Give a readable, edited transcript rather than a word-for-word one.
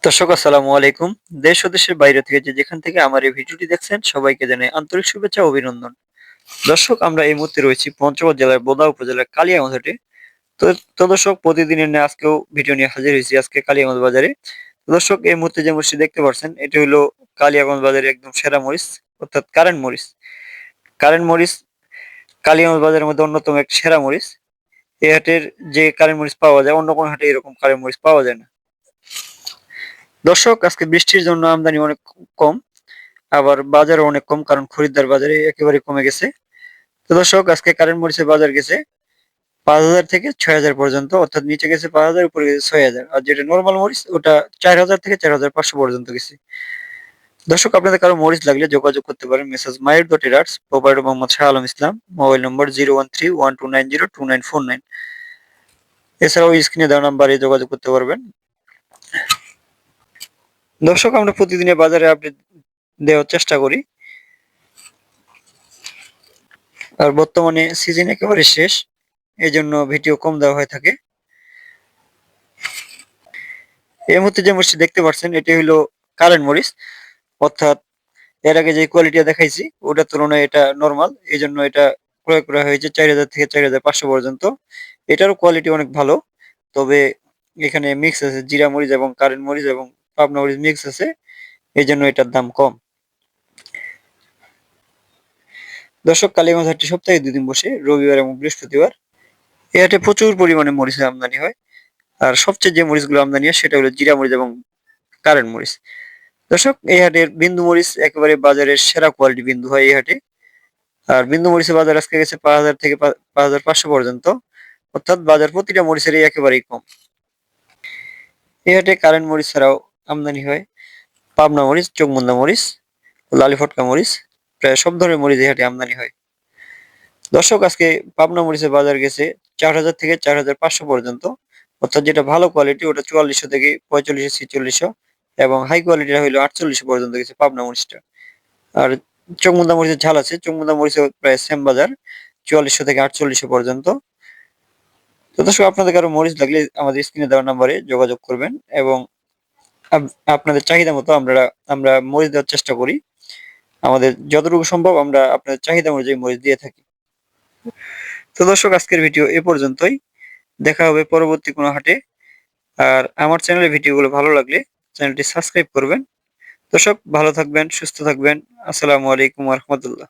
দর্শক আসসালামু আলাইকুম। দেশ ও দেশের বাইরে থেকে যেখান থেকে আমার এই ভিডিওটি দেখছেন সবাইকে জানাই আন্তরিক শুভেচ্ছা ও অভিনন্দন। দর্শক আমরা এই মুহূর্তে রয়েছি পঞ্চগড় জেলার বোদা উপজেলার কালিয়াগঞ্জ হাটে। তো দর্শক প্রতিদিনের ন্যায় আজকেও ভিডিও নিয়ে হাজির হয়েছি আজকে কালিয়াগঞ্জ বাজারে। তো দর্শক এই মুহূর্তে যে মরিচটি দেখতে পাচ্ছেন এটি হলো কালিয়াগঞ্জ বাজারে একদম সেরা মরিচ অর্থাৎ কারেন্ট মরিচ। কারেন্ট মরিচ কালিয়াগঞ্জ বাজারের মধ্যে অন্যতম একটি সেরা মরিচ। এই হাটের যে কারেন্ট মরিচ পাওয়া যায় অন্য কোনো হাটে এরকম কারেন্ট মরিচ পাওয়া যায় না। দর্শক আজকে বৃষ্টির জন্য আমদানি অনেক কম। আবার বাজারও অনেক কম কারণ খরিদ্দার বাজারে একেবারে কমে গেছে। তো দর্শক আজকে কারেন্ট মরিচের বাজার গেছে ৫,০০০ থেকে ৬,০০০ পর্যন্ত, অর্থাৎ নিচে গেছে ৫,০০০, উপরে গেছে ৬,০০০। আর যেটা নরমাল মরিচ ওটা ৪,০০০ থেকে ৪,৫০০ পর্যন্ত গেছে। দর্শক আপনাদের কারো মরিচ লাগলে যোগাযোগ করতে পারেন মেসার্স মাহির ডট এরার্স, proprietor Mohammad Shah Alam Islam, mobile number 013-1290-2949। এছাড়াও স্ক্রিনে দেওয়া নাম্বারে যোগাযোগ করতে পারবেন। দর্শক আমরা প্রতিদিনের বাজারে আপডেট দেওয়ার চেষ্টা করি। আর বর্তমানে সিজন একেবারে শেষ, এজন্য ভিডিও কম দেওয়া হয়ে থাকে। এই মুহূর্তে যে মরিচটি দেখতে পাচ্ছেন এটি হলো কারেন্ট মরিচ, অর্থাৎ এর আগে যে কোয়ালিটি দেখাইছি ওটার তুলনায় এটা নরমাল, এই জন্য এটা ক্রয় করা হয়েছে ৪,০০০ থেকে ৪,৫০০ পর্যন্ত। এটারও কোয়ালিটি অনেক ভালো, তবে এখানে মিক্স আছে জিরা মরিচ এবং কারেন্ট মরিচ এবং পাবনা মরিচ মিক্স আছে, এই জন্য এটার দাম কম। দর্শক কালীগঞ্জ হাটটি সপ্তাহে ২ দিন বসে, রবিবার এবং বৃহস্পতিবার। এই হাটে প্রচুর পরিমাণে মরিচের আমদানি হয়। আর সবচেয়ে যে মরিচগুলো আমদানি হয় সেটা হলো জিরা মরিচ এবং কারেন্ট মরিচ। দর্শক এই হাটের বিন্দু মরিচ একেবারে বাজারের সেরা কোয়ালিটি বিন্দু হয় এই হাটে। আর বিন্দু মরিচের বাজার আজকে গেছে ৫,০০০ থেকে ৫,৫০০ পর্যন্ত, অর্থাৎ বাজার প্রতিটা মরিচেরই একেবারেই কম। এই হাটে কারেন্ট মরিচ ছাড়াও আমদানি হয় পাবনা মরিচ, চোখমুন্দা মরিচ, লালি ফটকা মরিচ, প্রায় সব ধরনের মরিচ এই হাটে আমদানি হয়। দর্শক আজকে পাবনা মরিচের বাজার গেছে ৪,০০০ থেকে ৪,৫০০ পর্যন্ত, অর্থাৎ যেটা ভালো কোয়ালিটি ওটা ৪৪০০ থেকে ৪৫০০ ৪৬০০, এবং হাই কোয়ালিটিটা হইলো ৪৮০০ পর্যন্ত গেছে পাবনা মরিচটা। আর চোখমুন্দা মরিচের ঝাল আছে, চোখমুন্দা মরিচের প্রায় সেম বাজার ৪৪০০ থেকে ৪৮০০ পর্যন্ত। তো দর্শক আপনাদের কারো মরিচ লাগলে আমাদের স্ক্রিনে দেওয়া নাম্বারে যোগাযোগ করবেন, এবং আপনাদের চাহিদা মতো আমরা মরিচ দেওয়ার চেষ্টা করি। আমাদের যতটুকু সম্ভব আমরা আপনাদের চাহিদা অনুযায়ী মরিচ দিয়ে থাকি। তো দর্শক আজকের ভিডিও এ পর্যন্তই। দেখা হবে পরবর্তী কোনো হাটে। আর আমার চ্যানেলের ভিডিওগুলো ভালো লাগলে চ্যানেলটি সাবস্ক্রাইব করবেন। দর্শক ভালো থাকবেন, সুস্থ থাকবেন। আসসালামু আলাইকুম ওয়া রাহমাতুল্লাহ।